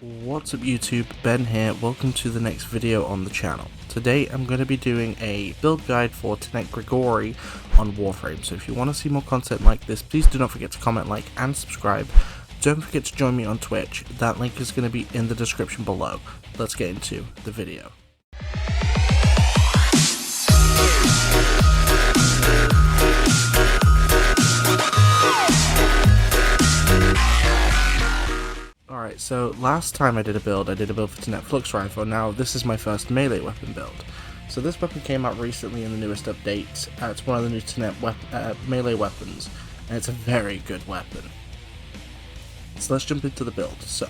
What's up YouTube, Ben here, welcome to the next video on the channel. Today I'm going to be doing a build guide for Tenet Grigori on Warframe, so if you want to see more content like this, please do not forget to comment, like and subscribe. Don't forget to join me on Twitch, that link is going to be in the description below. Let's get into the video. Alright, so last time I did a build for Tenet Flux Rifle. Now this is my first melee weapon build. So this weapon came out recently in the newest update. It's one of the new Tenet melee weapons, and it's a very good weapon. So let's jump into the build. So,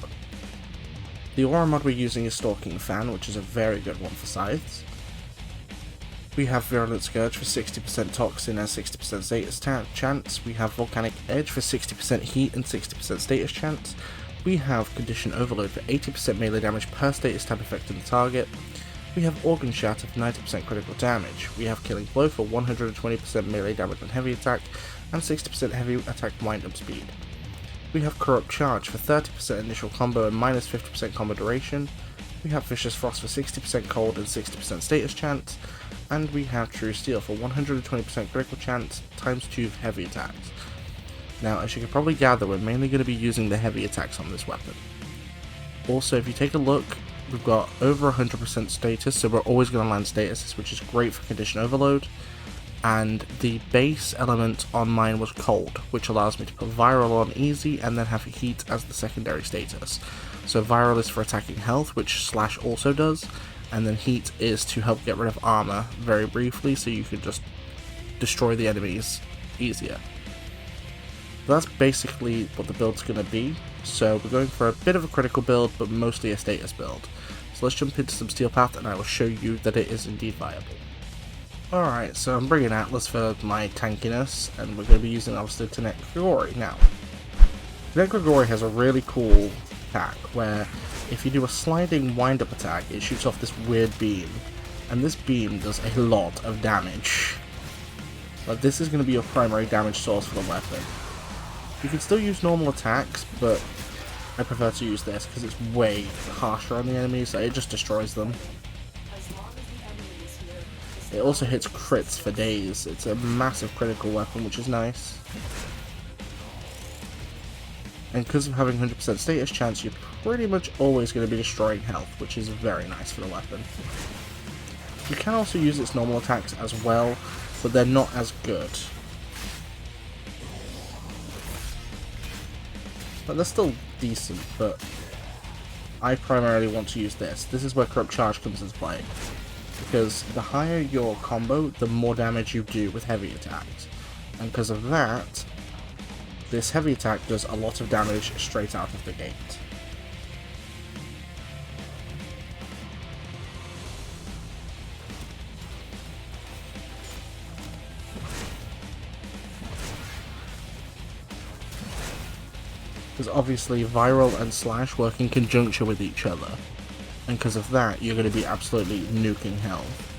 the aura mod we're using is Stalking Fan, which is a very good one for scythes. We have Virulent Scourge for 60% Toxin and 60% status chance. We have Volcanic Edge for 60% heat and 60% status chance. We have Condition Overload for 80% melee damage per status tab affecting the target. We have Organ Shatter for 90% critical damage. We have Killing Blow for 120% melee damage on heavy attack and 60% heavy attack wind-up speed. We have Corrupt Charge for 30% initial combo and minus 50% combo duration. We have Vicious Frost for 60% cold and 60% status chance. And we have True Steel for 120% critical chance times 2 heavy attacks. Now, as you can probably gather, we're mainly going to be using the heavy attacks on this weapon. Also, if you take a look, we've got over 100% status, so we're always going to land statuses, which is great for Condition Overload. And the base element on mine was Cold, which allows me to put Viral on easy and then have Heat as the secondary status. So Viral is for attacking health, which Slash also does, and then Heat is to help get rid of armor very briefly, so you can just destroy the enemies easier. That's basically what the build's going to be, so we're going for a bit of a critical build, but mostly a status build. So let's jump into some Steel Path and I will show you that it is indeed viable. Alright, so I'm bringing Atlas for my tankiness, and we're going to be using obviously Tenet Grigori. Now, Tenet Grigori has a really cool attack, where if you do a sliding wind-up attack, it shoots off this weird beam, and this beam does a lot of damage. But this is going to be your primary damage source for the weapon. You can still use normal attacks, but I prefer to use this because it's way harsher on the enemies, so it just destroys them. It also hits crits for days. It's a massive critical weapon, which is nice. And because of having 100% status chance, you're pretty much always going to be destroying health, which is very nice for the weapon. You can also use its normal attacks as well, but they're not as good. But they're still decent, but I primarily want to use this. This is where Corrupt Charge comes into play, because the higher your combo, the more damage you do with heavy attacks. And because of that, this heavy attack does a lot of damage straight out of the gate. Because obviously Viral and Slash work in conjunction with each other, and because of that you're going to be absolutely nuking health.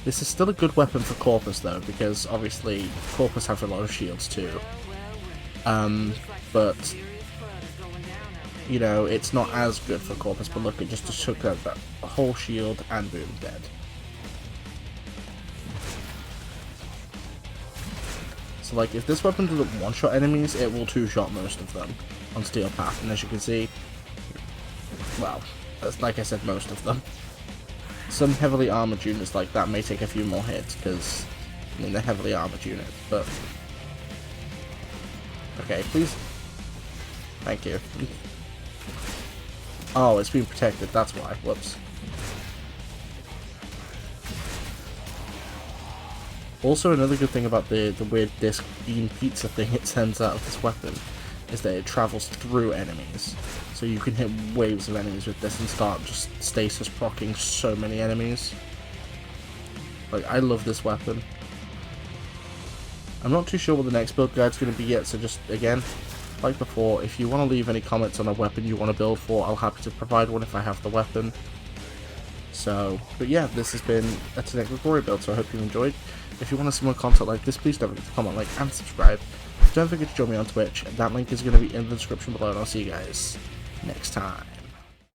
This is still a good weapon for Corpus though, because obviously Corpus have a lot of shields too. But you know, it's not as good for Corpus, but look, it just took out that whole shield and boom, dead. So like, if this weapon doesn't one-shot enemies, it will two-shot most of them on Steel Path, and as you can see, well, that's, like I said, most of them. Some heavily armored units like that may take a few more hits, because, I mean, they're heavily armored units, but... Okay, please. Thank you. Oh, it's being protected, that's why. Whoops. Also, another good thing about the weird disc beam pizza thing it sends out of this weapon is that it travels through enemies. So you can hit waves of enemies with this and start just stasis proccing so many enemies. Like, I love this weapon. I'm not too sure what the next build guide's going to be yet, so just, again, like before, if you want to leave any comments on a weapon you want to build for, I'll happy to provide one if I have the weapon. So, but yeah, this has been a Tenet Grigori build, so I hope you enjoyed. If you want to see more content like this, please don't forget to comment, like, and subscribe. Don't forget to join me on Twitch, that link is going to be in the description below, and I'll see you guys next time.